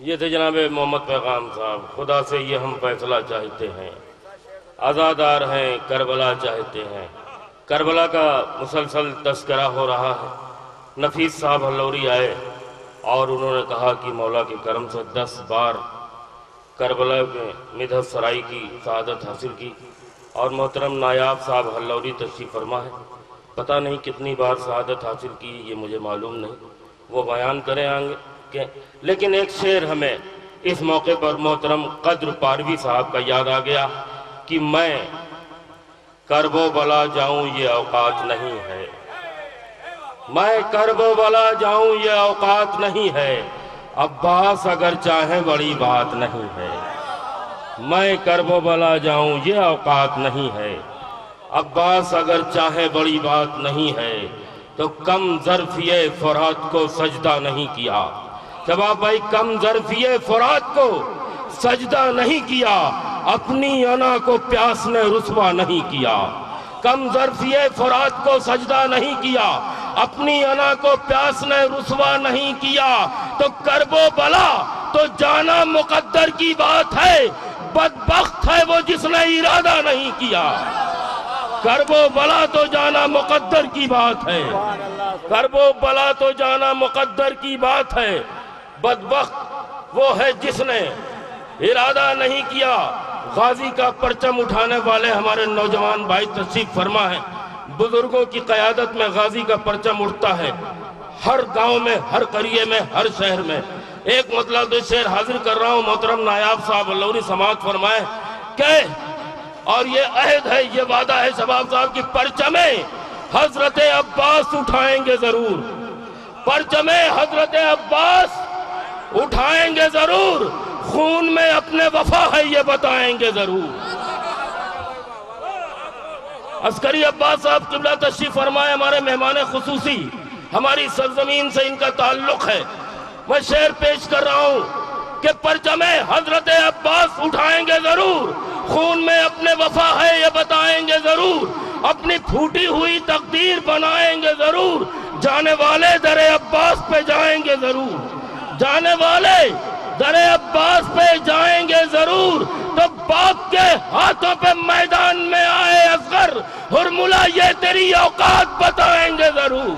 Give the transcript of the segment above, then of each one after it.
یہ تھے جناب محمد پیغام صاحب. خدا سے یہ ہم فیصلہ چاہتے ہیں، آزادار ہیں کربلا چاہتے ہیں. کربلا کا مسلسل تذکرہ ہو رہا ہے. نفیس صاحب ہلوری آئے اور انہوں نے کہا کہ مولا کے کرم سے 10 بار کربلا میں مدحت سرائی کی سعادت حاصل کی، اور محترم نایاب صاحب ہلوری تشریف فرما ہے. پتہ نہیں کتنی بار سعادت حاصل کی، یہ مجھے معلوم نہیں، وہ بیان کریں آگے. لیکن ایک شعر ہمیں اس موقع پر محترم قدر پاروی صاحب کا یاد آ گیا کہ میں کرب و بلا جاؤں یہ اوقات نہیں ہے، میں کرب و بلا جاؤں یہ اوقات نہیں ہے، عباس اگر چاہیں بڑی بات نہیں ہے. میں کرب و بلا جاؤں یہ اوقات نہیں ہے، عباس اگر چاہیں بڑی بات نہیں ہے. تو کم ظرفیہ فرات کو سجدہ نہیں کیا. جواب بھائی، کم ظرفیہ فرات کو سجدہ نہیں کیا، اپنی انا کو پیاس نے رسوا نہیں کیا. کم ظرفیہ فرات کو سجدہ نہیں کیا، اپنی انا کو پیاس نے رسوا نہیں کیا. تو کرب و بلا تو جانا مقدر کی بات ہے، بدبخت ہے وہ جس نے ارادہ نہیں کیا. کرب و بلا تو جانا مقدر کی بات ہے، کرب و بلا تو جانا مقدر کی بات ہے، بدبخت وہ ہے جس نے ارادہ نہیں کیا. غازی کا پرچم اٹھانے والے ہمارے نوجوان بھائی تشریف فرما ہے. بزرگوں کی قیادت میں غازی کا پرچم اٹھتا ہے، ہر گاؤں میں، ہر قریے میں، ہر شہر میں. ایک مطلب شعر حاضر کر رہا ہوں، محترم نایاب صاحب ہلوری سماعت فرمائے کہ اور یہ عہد ہے، یہ وعدہ ہے شباب صاحب کی پرچمیں حضرت عباس اٹھائیں گے ضرور، پرچمیں حضرت عباس اٹھائیں گے ضرور، خون میں اپنے وفا ہے یہ بتائیں گے ضرور. عسکری عباس صاحب قبلہ تشریف فرمائے، ہمارے مہمان خصوصی، ہماری سرزمین سے ان کا تعلق ہے. میں شعر پیش کر رہا ہوں کہ پرچمیں حضرت عباس اٹھائیں گے ضرور، خون میں اپنے وفا ہے یہ بتائیں گے ضرور، اپنی پھوٹی ہوئی تقدیر بنائیں گے ضرور، جانے والے در عباس پہ جائیں گے ضرور، جانے والے در عباس پہ جائیں گے ضرور. تو باپ کے ہاتھوں پہ میدان میں آئے اصغر، ہرملا یہ تیری اوقات بتائیں گے ضرور.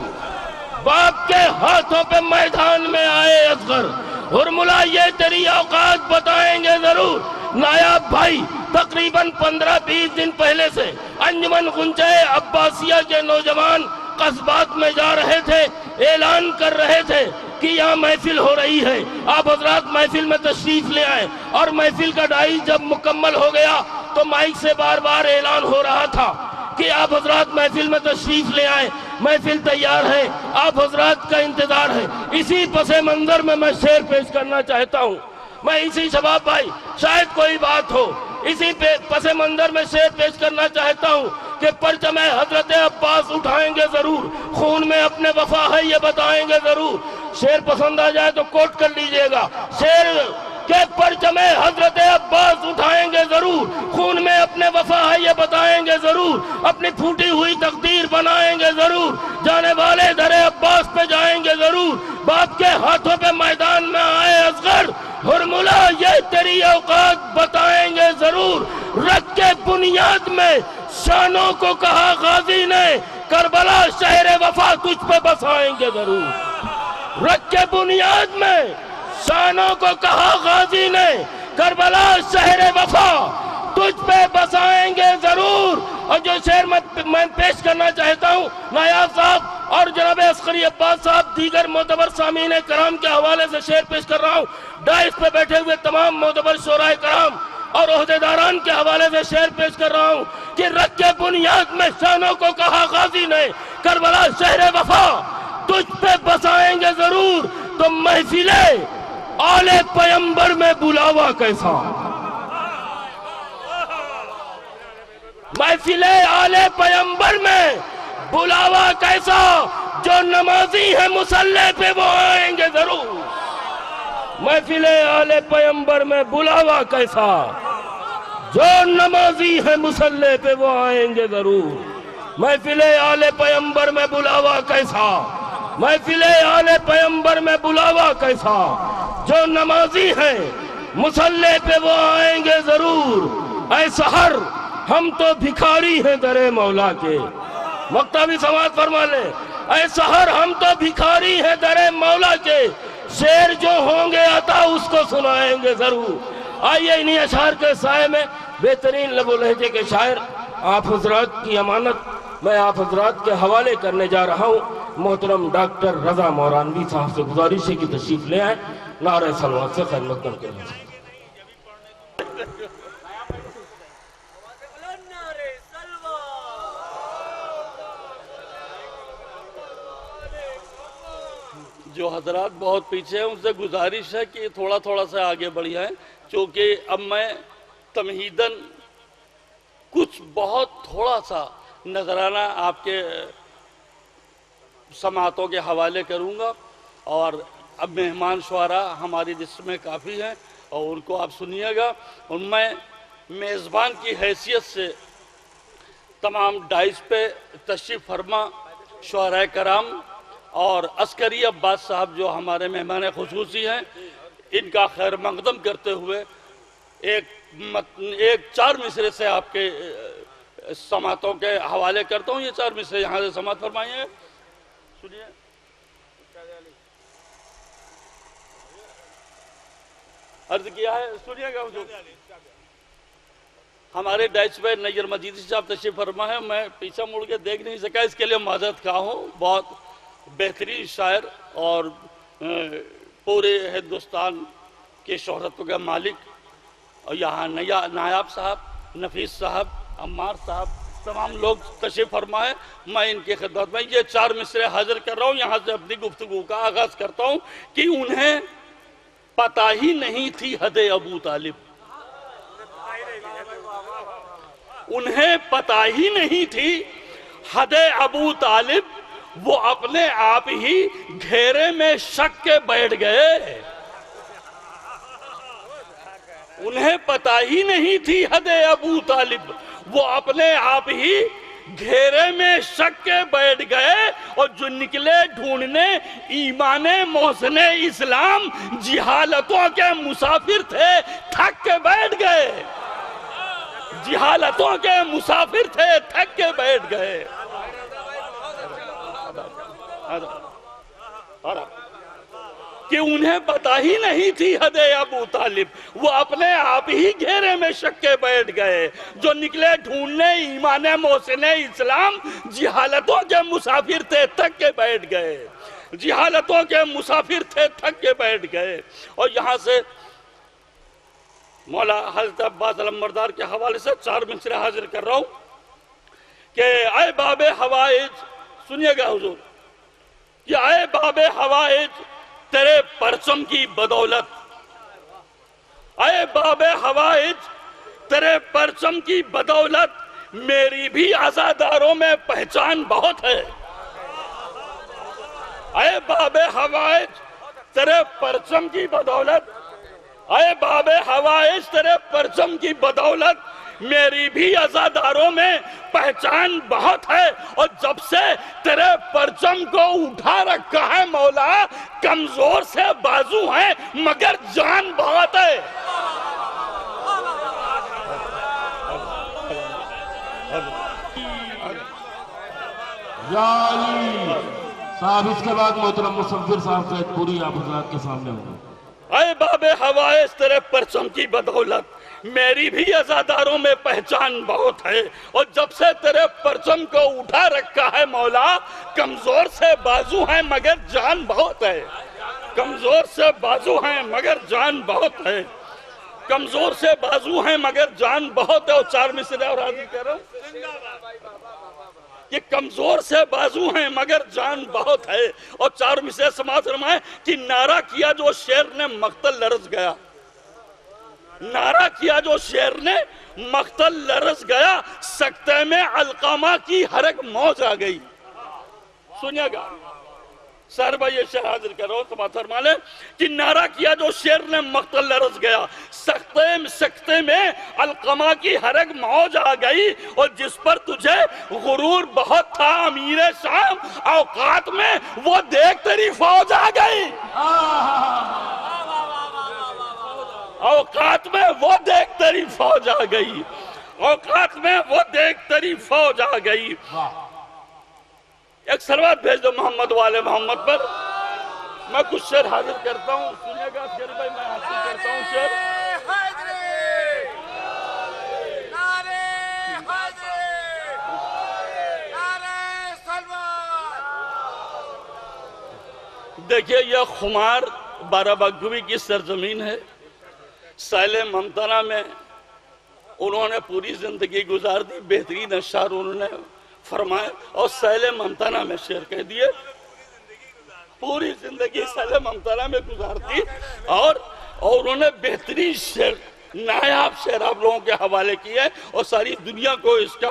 باپ کے ہاتھوں پہ میدان میں آئے اصغر، ہرملا یہ تیری اوقات بتائیں گے ضرور. نایاب بھائی تقریباً 15-20 دن پہلے سے انجمن غنچہ عباسیہ کے نوجوان قصبات میں جا رہے تھے، اعلان کر رہے تھے کہ یہاں محفل ہو رہی ہے، آپ حضرات محفل میں تشریف لے آئیں. اور محفل کا ڈھائی جب مکمل ہو گیا تو مائک سے بار بار اعلان ہو رہا تھا کہ آپ حضرات محفل میں تشریف لے آئیں، محفل تیار ہے، آپ حضرات کا انتظار ہے. اسی پس منظر میں شعر پیش کرنا چاہتا ہوں. میں اسی شباب بھائی، شاید کوئی بات ہو، اسی پس منظر میں شعر پیش کرنا چاہتا ہوں کہ پرچم حضرت عباس اٹھائیں گے ضرور، خون میں اپنے وفا ہے یہ بتائیں گے ضرور. شعر پسند آ جائے تو کوٹ کر لیجئے گا. شعر کہ پرچم حضرت عباس اٹھائیں گے ضرور، خون میں اپنے وفا ہے یہ بتائیں گے ضرور، اپنی پھوٹی ہوئی تقدیر بنائیں گے ضرور، جانے والے در عباس پہ جائیں گے ضرور. باپ کے ہاتھوں پہ میدان میں آئے اصغر، ہرملا یہ تیری اوقات بتائیں گے ضرور. رکھ کے بنیاد میں شانوں کو کہا غازی نے، کربلا شہر وفا تجھ پہ بسائیں گے ضرور. رکھ کے بنیاد میں شانوں کو کہا غازی نے، کربلا شہر وفا تجھ پہ بسائیں گے ضرور. اور جو شعر میں پیش کرنا چاہتا ہوں، نایاب صاحب اور جناب عسکری عباس صاحب دیگر معتبر سامعین کرام کے حوالے سے شعر پیش کر رہا ہوں. ڈائس پہ بیٹھے ہوئے تمام معتبر شورائے کرام اور عہدیداران کے حوالے سے شعر پیش کر رہا ہوں کہ رکھ کے بنیاد میں شانوں کو کہا غازی نے، کربلا شہر وفا تجھ پہ بسائیں گے ضرور. تو محفلیں آل پیمبر میں بلاوا کیسا، محفلیں آل پیمبر میں بلاوا کیسا، جو نمازی ہیں مصلی پہ وہ آئیں گے ضرور. محفلیں آل پیمبر میں بلاوا کیسا، جو نمازی ہیں مصلی پہ وہ آئیں گے ضرور. محفلیں آل پیمبر میں بلاوا کیسا، محفل آل پیمبر میں بلاوا کیسا، جو نمازی ہیں مصلی پہ وہ آئیں گے ضرور، اے سحر ہم تو بھکاری ہیں در مولا کے۔ مکتبی سماعت فرما لیں، اے سحر ہم تو بھکاری ہیں در مولا کے، شعر جو ہوں گے عطا اس کو سنائیں گے ضرور۔ آئیے انہی اشعار کے سائے میں بہترین لب و لہجے کے شاعر آپ حضرات کی امانت میں آپ حضرات کے حوالے کرنے جا رہا ہوں۔ محترم ڈاکٹر رضا مورانوی صاحب سے گزارش ہے کہ تشریف لے آئیں، نعرہ صلوات سے خیر مقدم کریں۔ جو حضرات بہت پیچھے ہیں ان سے گزارش ہے کہ تھوڑا تھوڑا سا آگے بڑھی ہیں، چونکہ اب میں تمہیداً کچھ بہت تھوڑا سا نذرانہ آپ کے سماعتوں کے حوالے کروں گا، اور اب مہمان شعراء ہماری لسٹ میں کافی ہیں اور ان کو آپ سنیے گا۔ اور میں میزبان کی حیثیت سے تمام ڈائز پہ تشریف فرما شعراء کرام اور عسکری عباس صاحب جو ہمارے مہمان خصوصی ہیں، ان کا خیر مقدم کرتے ہوئے ایک 4 مصرے سے آپ کے سماعتوں کے حوالے کرتا ہوں۔ یہ 4 مصرے یہاں سے سماعت فرمائیے، سنیے۔ عرض کیا ہے، سنیے گا حضور۔ ہمارے ڈائچ پہ نیر مجیدی صاحب تشریف فرما ہے، میں پیچھے مڑ کے دیکھ نہیں سکا، اس کے لیے معذرت خواہ ہوں۔ بہت بہترین شاعر اور پورے ہندوستان کے شہرتوں کے مالک، اور یہاں نایاب صاحب، نفیس صاحب، عمار صاحب، تمام لوگ تشریف فرما ہے۔ میں ان کی خدمت میں یہ 4 مصرے حاضر کر رہا ہوں، یہاں سے اپنی گفتگو کا آغاز کرتا ہوں کہ انہیں پتہ ہی نہیں تھی حد ابو طالب، انہیں پتہ ہی نہیں تھی حد ابو طالب، وہ اپنے آپ ہی گھیرے میں شک کے بیٹھ گئے۔ انہیں پتہ ہی نہیں تھی حد ابو طالب، وہ اپنے آپ ہی گھیرے میں شک کے بیٹھ گئے، اور جو نکلے ڈھونڈنے ایمان محسن اسلام، جہالتوں کے مسافر تھے تھک کے بیٹھ گئے، جہالتوں کے مسافر تھے تھک کے بیٹھ گئے۔ کہ انہیں پتہ ہی نہیں تھی حد ابو طالب، وہ اپنے آپ ہی گھیرے میں شک کے بیٹھ گئے، جو نکلے ڈھونڈنے ایمان محسن اسلام، جہالتوں کے مسافر تھے تھک کے بیٹھ گئے، جہالتوں کے مسافر تھے تھک کے بیٹھ گئے۔ اور یہاں سے مولا حضرت عباس علمبردار کے حوالے سے 4 مصرے حاضر کر رہا ہوں کہ اے باب حوائج، سنیے گا حضور، کہ اے باب حوائج تیرے پرچم کی بدولت، اے باب حوائج تیرے پرچم کی بدولت، میری بھی عزاداروں میں پہچان بہت ہے۔ اے باب حوائج تیرے پرچم کی بدولت، اے باب حوائج تیرے پرچم کی بدولت، میری بھی عزاداروں میں پہچان بہت ہے، اور جب سے تیرے پرچم کو اٹھا رکھا ہے مولا، کمزور سے بازو ہیں مگر جان بہت ہے۔ یا علی صاحب، اس کے بعد محترم مصفر صاحب سے ایک پوری آپ حضرات کے سامنے ہوگا۔ اے باب حوائج تیرے پرچم کی بدولت، میری بھی عزاداروں میں پہچان بہت ہے، اور جب سے تیرے پرچم کو اٹھا رکھا ہے مولا، کمزور سے بازو ہیں مگر جان بہت ہے، کمزور سے بازو ہیں مگر جان بہت ہے، کمزور سے بازو ہیں مگر جان بہت ہے۔ اور 4 مصرے اور حاضر کر رہا ہوں کہ کمزور سے بازو ہیں مگر جان بہت ہے، اور 4 مصرے سماعت فرمائے کہ نعرہ کیا جو شیر نے مقتل لرز گیا، نعرہ کیا جو شیر نے مقتل لرز گیا، سکتے میں علقمہ کی ہر ایک موج آ گئی۔ سنیے گا سر بھائی، یہ شعر حاضر کرو، سماعت فرما لیں کہ نعرہ کیا جو شیر نے مقتل لرز گیا، سکتے میں علقمہ کی ہر ایک موج آ گئی، اور جس پر تجھے غرور بہت تھا امیر شام، اوقات میں وہ دیکھ تیری فوج آ گئی۔ اوقات میں وہ دیکھ تیری فوج آ گئی، اوقات میں وہ دیکھ تیری فوج آ گئی۔ ایک سلوات بھیج دو محمد والے محمد پر۔ میں کچھ شعر حاضر کرتا ہوں، سنیے گا پھر بھائی، میں حاضر کرتا ہوں شعر۔ دیکھیے یہ خمار بارہ بگوی کی سرزمین ہے۔ سیل ممتنہ میں انہوں نے پوری زندگی گزار دی، بہترین اشعار انہوں نے فرمائے اور سیل ممتنہ میں شعر کہہ دیے، پوری زندگی سیل ممتنہ میں گزار دی اور انہوں نے بہترین شعر، نایاب شعر آپ لوگوں کے حوالے کیے اور ساری دنیا کو اس کا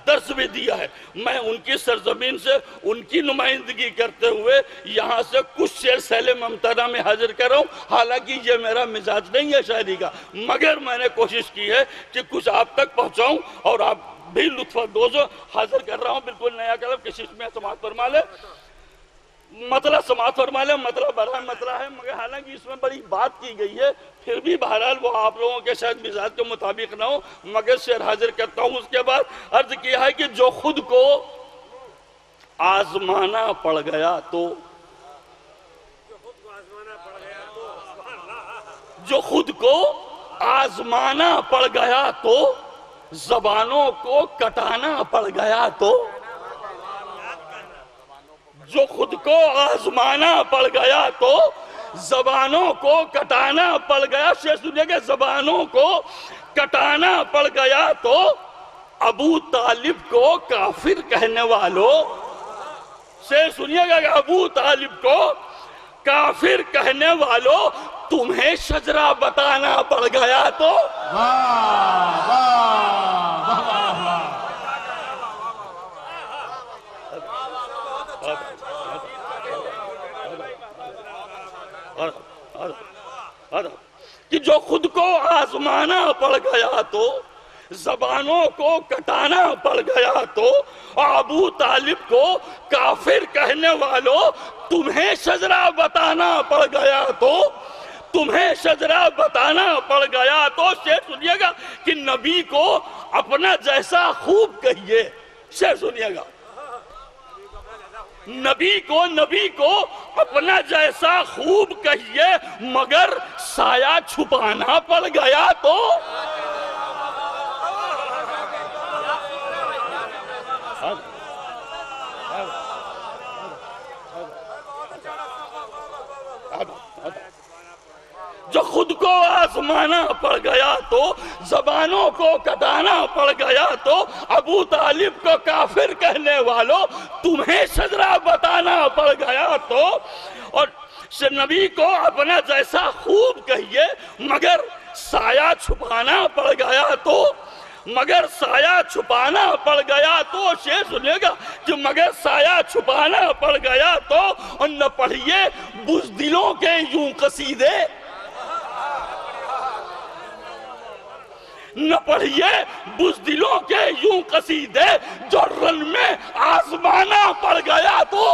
درس بھی دیا ہے۔ میں ان کی سرزمین سے ان کی نمائندگی کرتے ہوئے یہاں سے کچھ شعر سیل ممتنہ میں حاضر کر رہا ہوں، حالانکہ یہ میرا مزاج نہیں ہے شاعری کا، مگر میں نے کوشش کی ہے کہ کچھ آپ تک پہنچاؤں اور آپ بھی لطف اندوز ہو۔ حاضر کر رہا ہوں بالکل نیا کلام، کسی میں سماعت فرما لے، مطلب سماعت فرما لے، مطلب بڑا مطلب ہے، مگر حالانکہ اس میں بڑی بات کی گئی ہے، پھر بھی بہرحال وہ آپ لوگوں کے شاید مزاج کے مطابق نہ ہو، مگر شعر حاضر کرتا ہوں۔ اس کے بعد عرض کیا ہے کہ جو خود کو آزمانا پڑ گیا تو، جو خود کو آزمانا پڑ گیا تو، زبانوں کو کٹانا پڑ گیا تو، جو خود کو آزمانا پڑ گیا تو زبانوں کو کٹانا پڑ گیا۔ شعر سنیے کہ زبانوں کو کٹانا پڑ گیا تو ابو طالب کو کافر کہنے والوں، شعر سنیے گا کہ ابو طالب کو کافر کہنے والوں تمہیں شجرہ بتانا پڑ گیا تو، کہ جو خود کو آزمانا پڑ گیا تو، زبانوں کو کٹانا پڑ گیا تو، ابو طالب کو کافر کہنے والوں تمہیں شجرہ بتانا پڑ گیا تو، تمہیں شجرہ بتانا پڑ گیا تو۔ شعر سنیے گا کہ نبی کو اپنا جیسا خوب کہیے، شعر سنیے گا، نبی کو اپنا جیسا خوب کہیے مگر سایہ چھپانا پڑ گیا تو، جو خود کو آزمانا پڑ گیا تو، زبانوں کو کٹانا پڑ گیا تو، ابو طالب کو کافر کہنے والوں تمہیں شجرہ بتانا پڑ گیا تو، اور نبی کو اپنا جیسا خوب کہیے مگر سایہ چھپانا پڑ گیا تو، مگر سایہ چھپانا پڑ گیا تو۔ شعر سنیے گا کہ مگر سایہ چھپانا پڑ گیا تو، اور نہ پڑھیے بزدلوں کے یوں قصیدے، نہ پڑھیے بزدلوں کے یوں قصیدے جو رن میں آزمانا پڑ گیا تو،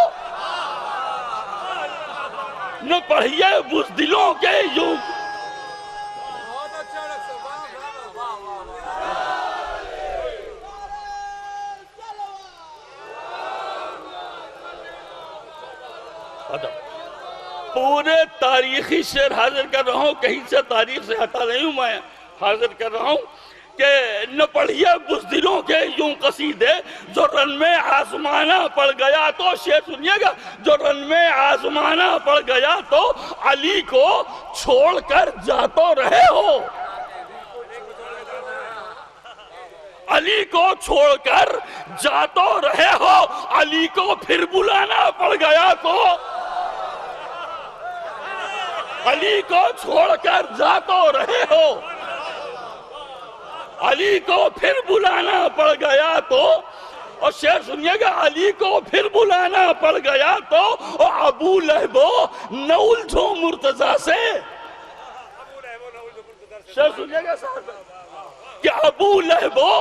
نہ پڑھیے بزدلوں کے یوں، پورے تاریخی شعر حاضر کر رہا ہوں، کہیں سے تاریخ سے ہٹا نہیں ہوں، میں حاضر کر رہا ہوں کہ نہ پڑھیے بزدلوں کے یوں قصیدے جو رن میں آزمانا پڑ گیا تو۔ شعر سنیے گا، جو رن میں آزمانا پڑ گیا تو علی کو چھوڑ کر جا تو رہے ہو، علی کو چھوڑ کر جا تو رہے ہو، علی کو پھر بلانا پڑ گیا تو، علی کو چھوڑ کر جا تو رہے ہو، علی کو پھر بلانا پڑ گیا تو، اور شعر سنیے گا، علی کو پھر بلانا پڑ گیا تو، اور ابو لہبو نہ الجھو مرتضیٰ سے، شعر سنیے گا صاحب کہ ابو لہبو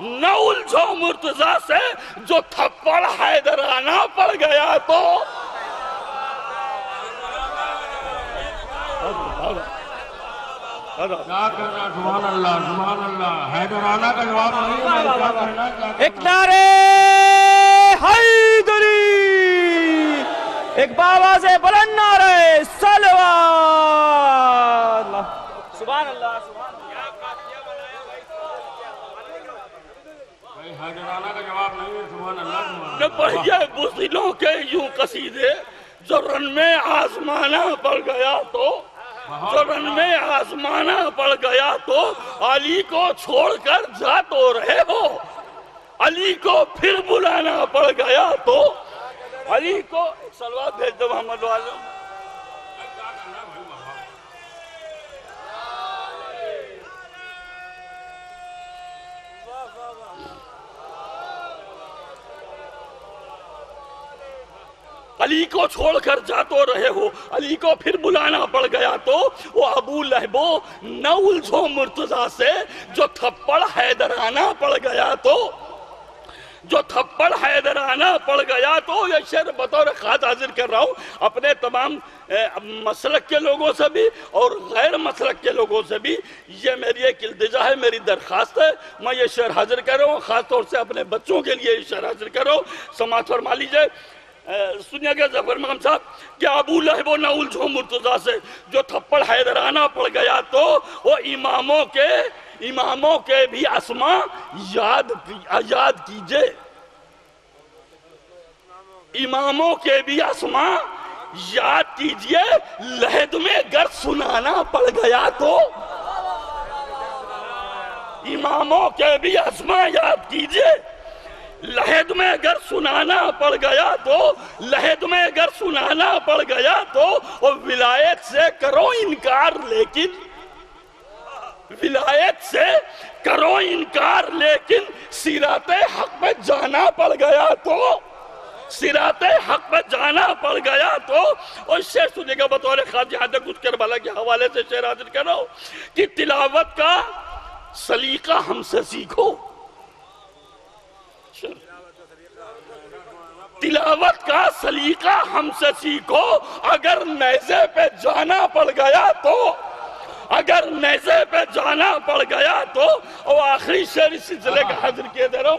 نہ الجھو مرتضیٰ سے جو تھپڑ حیدرانہ پڑ گیا تو، کیا کہنا، سبحان اللہ سبحان اللہ، حیدرانہ کا جواب نہیں ہے، میں کیا کہنا چاہتا ایک نعرے حیدری، ایک بابا سے بلند نعرے صلوات، سبحان اللہ سبحان اللہ۔ بھائی حیدرانہ کا جواب نہیں ہے، سبحان اللہ سبحان نہ اللہ۔ پڑھیے بزدلوں کے یوں قصیدے، جو رن میں آزمانا پڑ گیا تو، جو رن میں آزمانا پڑ گیا تو، علی کو چھوڑ کر جا تو رہے ہو، علی کو پھر بلانا پڑ گیا تو، علی کو ایک صلوات بھیج دو محمد والوں۔ علی کو چھوڑ کر جا تو رہے ہو، علی کو پھر بلانا پڑ گیا تو، وہ ابو لہبو نہ الجھو مرتضیٰ سے، جو تھپڑ حیدرانہ پڑ گیا تو، جو تھپڑ حیدرانہ پڑ گیا تو۔ یہ شعر بطور خاص حاضر کر رہا ہوں اپنے تمام مسلک کے لوگوں سے بھی اور غیر مسلک کے لوگوں سے بھی، یہ میری ایک التجا ہے، میری درخواست ہے، میں یہ شعر حاضر کر رہا ہوں، خاص طور سے اپنے بچوں کے لیے یہ شعر حاضر کر رہا ہوں۔ سماعت فرما لیجئے، سنیے گا ظفر مغم صاحب کہ ابو لہب و نہ الجھو مرتضیٰ سے، جو تھپڑ حیدرانہ پڑ گیا تو، وہ اماموں کے بھی اسماء یاد کیجئے، اماموں کے بھی اسماء یاد کیجئے، لحد میں گر سنانا پڑ گیا تو، اماموں کے بھی اسماء یاد کیجئے، لحد میں اگر سنانا پڑ گیا تو، لحد میں اگر سنانا پڑ گیا تو، اور ولایت سے کرو انکار لیکن، ولایت سے کرو انکار لیکن، سیرات حق پہ جانا پڑ گیا تو، سیرات حق پہ جانا پڑ گیا تو۔ اور شعر سنیے گا بطور خاص، جہاں تک کچھ کربلا کے حوالے سے شعر حاضر کر رہا ہوں کہ تلاوت کا سلیقہ ہم سے سیکھو، تلاوت کا سلیقہ ہم سے سیکھو، اگر نیزے پہ جانا پڑ گیا تو، اگر نیزے پہ جانا پڑ گیا تو۔ اور آخری شعر اس سلسلے کا حاضر کیے دے رہا ہوں،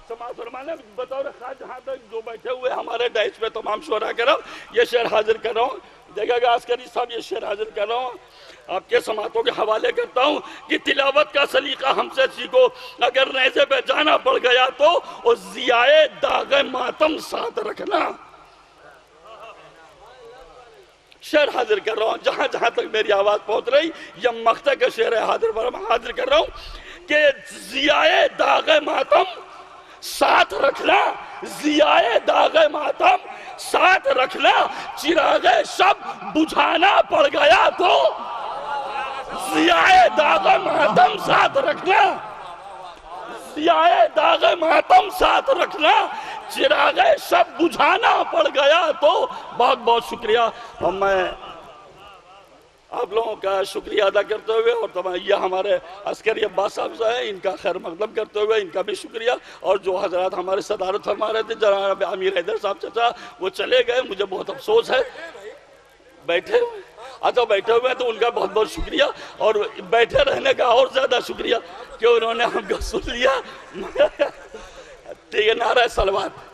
سماعت فرمانے بطور خاص جہاں تک جو بیٹھے ہوئے ہمارے ڈائس پہ تمام شعراء کرام، یہ شعر حاضر کر رہا ہوں، دیکھا گا عسکری صاحب یہ شعر حاضر کر رہا ہوں، آپ کے سماعتوں کے حوالے کرتا ہوں کہ تلاوت کا سلیقہ ہم سے سیکھو، اگر نیزے پہ جانا پڑ گیا تو، اور ضیائے داغ ماتم ساتھ رکھنا۔ شعر حاضر کر رہا ہوں، جہاں جہاں تک میری آواز پہنچ رہی، یہ مقطع کا شعر ہے حاضر کر رہا ہوں کہ ضیائے داغ ماتم ساتھ رکھنا، ضیائے داغ ماتم ساتھ رکھنا، چراغ شب بجھانا پڑ گیا تو، ضیائے داغ ماتم ساتھ رکھنا، ضیائے داغ ماتم ساتھ رکھنا، چراغ شب بجھانا پڑ گیا تو۔ بہت بہت شکریہ، اور میں آپ لوگوں کا شکریہ ادا کرتے ہوئے، اور تمام یہ ہمارے عسکری عباس صاحب ہیں، ان کا خیر مقدم کرتے ہوئے ان کا بھی شکریہ، اور جو حضرات ہمارے صدارت فرما رہے تھے، جناب امیر حیدر صاحب چچا، وہ چلے گئے، مجھے بہت افسوس ہے، بیٹھے ہوئے، اچھا بیٹھے ہوئے تو ان کا بہت بہت شکریہ، اور بیٹھے رہنے کا اور زیادہ شکریہ کہ انہوں نے ہم کو سن لیا۔ ٹھیک ہے، نعرہ صلوات۔